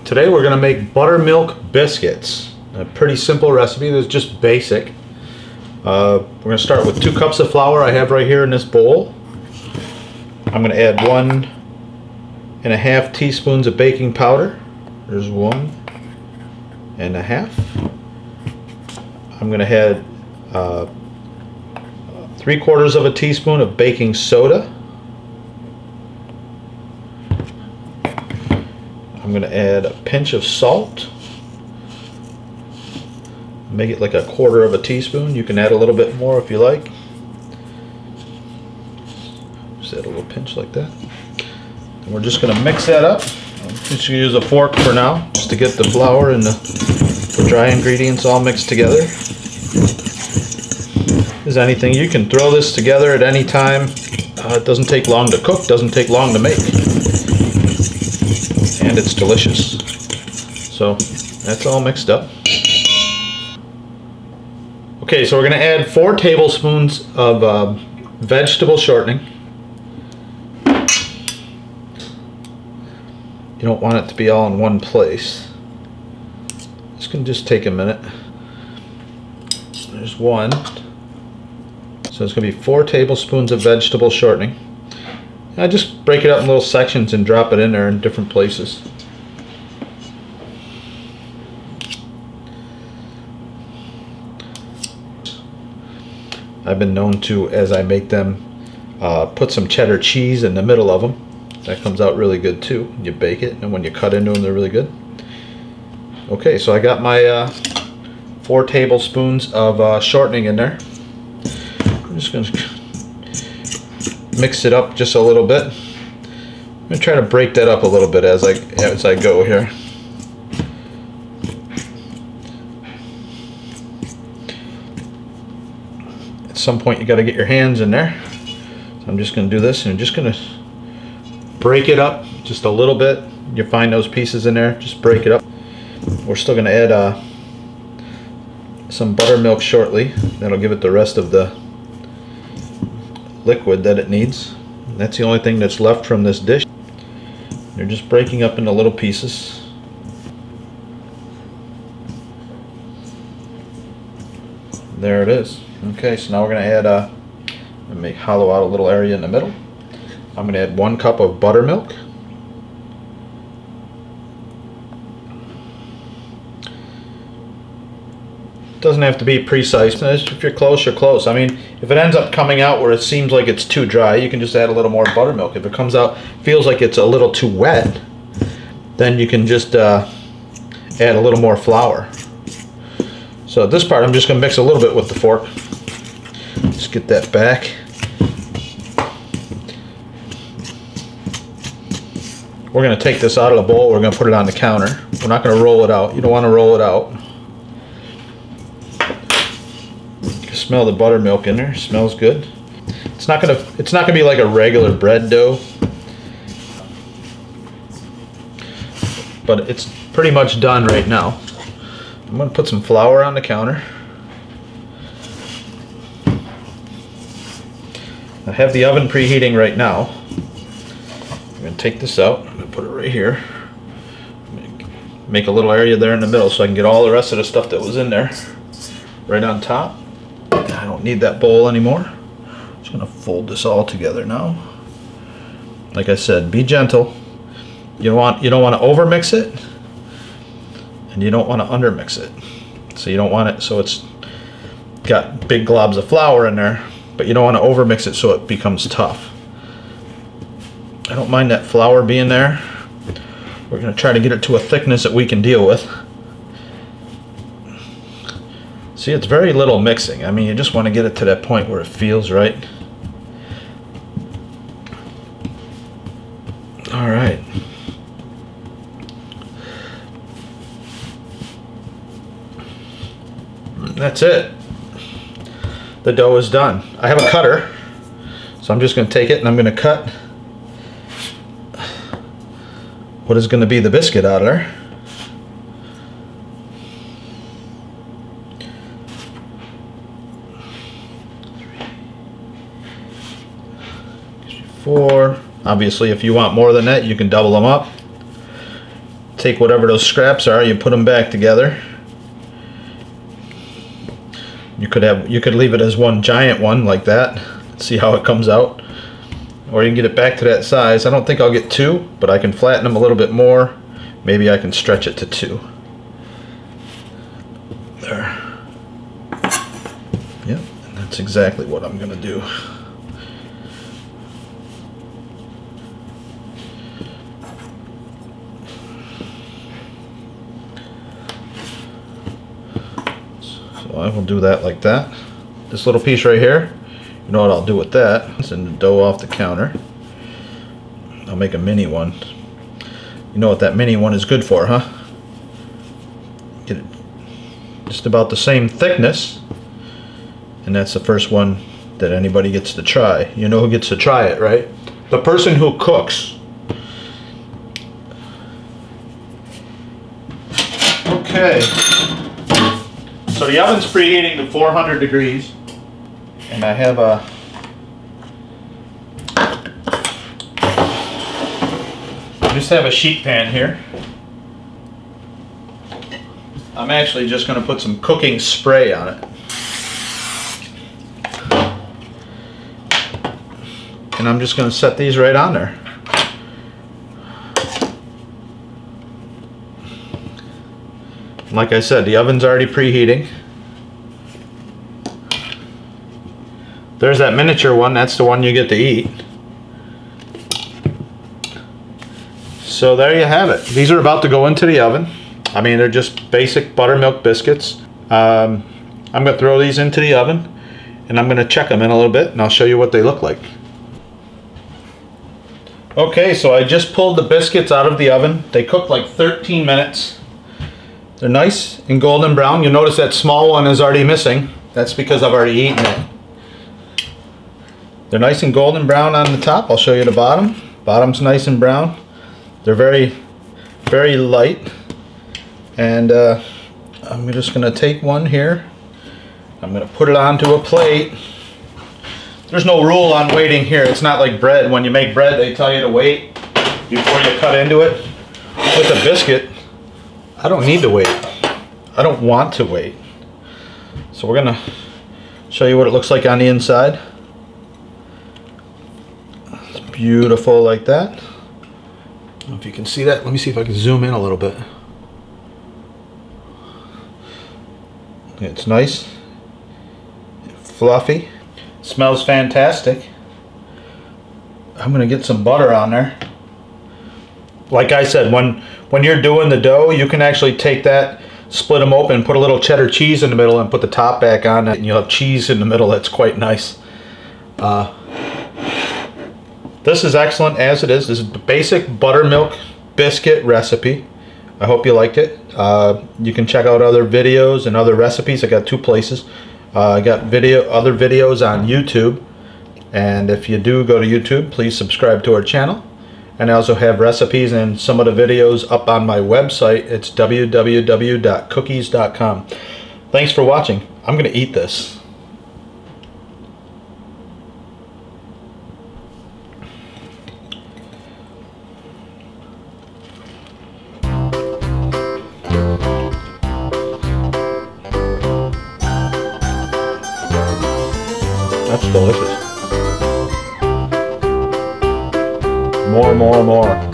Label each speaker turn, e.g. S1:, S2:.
S1: Today we're going to make buttermilk biscuits. A pretty simple recipe that's just basic. We're going to start with 2 cups of flour I have right here in this bowl. I'm going to add 1.5 teaspoons of baking powder. There's 1.5. I'm going to add 3/4 teaspoon of baking soda. I'm going to add a pinch of salt. Make it like 1/4 teaspoon. You can add a little bit more if you like. Just add a little pinch like that. And we're just going to mix that up. I'm just going to use a fork for now, just to get the flour and the dry ingredients all mixed together. As anything, you can throw this together at any time. It doesn't take long to cook, doesn't take long to make, and it's delicious. So that's all mixed up. Okay, so we're going to add 4 tablespoons of vegetable shortening. You don't want it to be all in one place. This can just take a minute. There's 1. So it's going to be 4 tablespoons of vegetable shortening. I just break it up in little sections and drop it in there in different places. I've been known to, as I make them, put some cheddar cheese in the middle of them. That comes out really good too. You bake it, and when you cut into them, they're really good. Okay, so I got my 4 tablespoons of shortening in there. I'm just going to mix it up just a little bit. I'm going to try to break that up a little bit as I go here. At some point you got to get your hands in there. So I'm just going to do this, and I'm just going to break it up just a little bit. You find those pieces in there, just break it up. We're still going to add some buttermilk shortly. That'll give it the rest of the liquid that it needs. That's the only thing that's left from this dish. You're just breaking up into little pieces. There it is. Okay, so now we're going to add hollow out a little area in the middle. I'm going to add 1 cup of buttermilk. Doesn't have to be precise. If you're close, you're close. I mean, if it ends up coming out where it seems like it's too dry, you can just add a little more buttermilk. If it comes out, feels like it's a little too wet, then you can just add a little more flour. So at this part, I'm just going to mix a little bit with the fork. Just get that back. We're going to take this out of the bowl. We're going to put it on the counter. We're not going to roll it out. You don't want to roll it out. Smell the buttermilk in there. It smells good. It's not gonna be like a regular bread dough, but it's pretty much done right now. I'm gonna put some flour on the counter. I have the oven preheating right now. I'm gonna take this out. I'm gonna put it right here. Make a little area there in the middle so I can get all the rest of the stuff that was in there right on top. I don't need that bowl anymore. I'm just going to fold this all together now. Like I said, be gentle. You don't want to overmix it, and you don't want to undermix it. So you don't want it so it's got big globs of flour in there, but you don't want to overmix it so it becomes tough. I don't mind that flour being there. We're going to try to get it to a thickness that we can deal with. See, it's very little mixing. I mean, you just want to get it to that point where it feels right. All right. That's it. The dough is done. I have a cutter, so I'm just going to take it and I'm going to cut what is going to be the biscuit out of there. 4. Obviously, if you want more than that, you can double them up. take whatever those scraps are, you put them back together. You could leave it as one giant one like that. See how it comes out. Or you can get it back to that size. I don't think I'll get 2, but I can flatten them a little bit more. Maybe I can stretch it to 2. There. Yep, and that's exactly what I'm gonna do. So I will do that like that. This little piece right here, you know what I'll do with that? Send the dough off the counter. I'll make a mini one. You know what that mini one is good for, huh? Get it just about the same thickness. And that's the first one that anybody gets to try. You know who gets to try it, right? The person who cooks. Okay. So the oven's preheating to 400 degrees. And I have a sheet pan here. I'm actually just going to put some cooking spray on it. And I'm just going to set these right on there. Like I said, the oven's already preheating. There's that miniature one, that's the one you get to eat. So there you have it. These are about to go into the oven. I mean, they're just basic buttermilk biscuits. I'm going to throw these into the oven and I'm going to check them in a little bit and I'll show you what they look like. Okay, so I just pulled the biscuits out of the oven. They cooked like 13 minutes. They're nice and golden brown. You'll notice that small one is already missing. That's because I've already eaten it. They're nice and golden brown on the top. I'll show you the bottom. Bottom's nice and brown. They're very, very light. And I'm just going to take one here. I'm going to put it onto a plate. There's no rule on waiting here. It's not like bread. When you make bread, they tell you to wait before you cut into it. With a biscuit, I don't need to wait. I don't want to wait. So we're going to show you what it looks like on the inside. It's beautiful like that. I don't know if you can see that. Let me see if I can zoom in a little bit. It's nice, fluffy, smells fantastic. I'm gonna get some butter on there. Like I said, when you're doing the dough, you can actually take that, split them open, put a little cheddar cheese in the middle and put the top back on it, and you'll have cheese in the middle. That's quite nice. This is excellent as it is. This is the basic buttermilk biscuit recipe. I hope you liked it. You can check out other videos and other recipes. I got 2 places. I got other videos on YouTube. And if you do go to YouTube, please subscribe to our channel. And I also have recipes and some of the videos up on my website. It's www.cookies.com. Thanks for watching. I'm going to eat this. That's delicious. More.